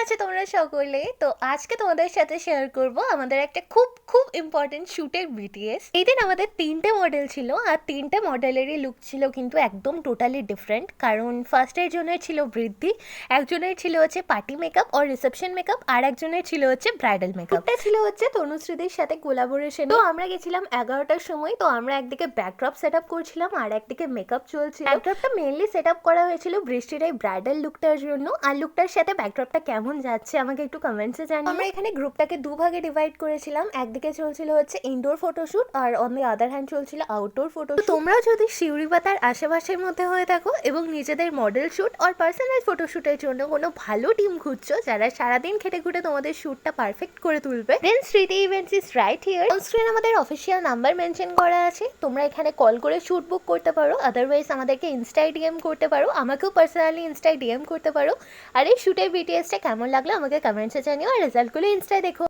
আছো তোমরা সকলে? তো আজকে তোমাদের সাথে শেয়ার করব আমাদের একটা খুব খুব ইম্পর্টেন্ট শ্যুটের বিটিএস। এই দিন আমাদের তিনটে মডেল ছিল, আর তিনটে মডেলেরই লুক ছিল কিন্তু একদম টোটালি ডিফারেন্ট। কারণ ফার্স্টের জনের ছিল বৃদ্ধি, একজনের ছিল হচ্ছে পার্টি মেকআপ আর রিসেপশন মেকআপ, আর একজনের ছিল হচ্ছে ব্রাইডাল মেকআপ। এটা ছিল হচ্ছে তনুশ্রীদের সাথে কোলাবোরেশন। তো আমরা গেছিলাম 11টার সময়। তো আমরা একদিকে ব্যাকড্রপ সেট আপ করছিলাম আর একদিকে মেকআপ চলছিল। ব্যাকড্রপটা মেনলি সেট আপ করা হয়েছিল বৃষ্টির এই ব্রাইডাল লুকটার জন্য, আর লুকটার সাথে ব্যাকড্রপটা কেমন যাচ্ছে আমাকে একটু কমেন্টসে জানিও। আমরা এখানে গ্রুপটাকে দুভাগে ডিভাইড করেছিলাম। একদিকে চলছিল হচ্ছে ইনডোর ফটোশুট আর অন দ্য আদার হ্যান্ড চলছিল আউটডোর ফটোশুট। তোমরাও যদি শিউরি পাতার আশেপাশের মধ্যে হয়ে থাকো এবং নিজেদের মডেল শুট আর পার্সোনাল ফটোশুটের জন্য কোনো ভালো টিম খুঁজছো যারা সারাদিন খেটে খুঁটে তোমাদের শ্যুটটা পারফেক্ট করে তুলবে, দেন স্মৃতি events is right here. On screen আমাদের অফিসিয়াল নাম্বার মেনশন করা আছে, তোমরা এখানে কল করে শ্যুট বুক করতে পারো, আদারওয়াইজ আমাদেরকে ইনস্টায় ডিএম করতে পারো, আমাকেও পার্সোনালি ইনস্টায় ডিএম করতে পারো। আর এই শ্যুটের বিটিএসটা কেমন লাগলো আমাকে কমেন্টসে জানিও, আর রেজাল্টগুলো ইনস্টায় দেখো।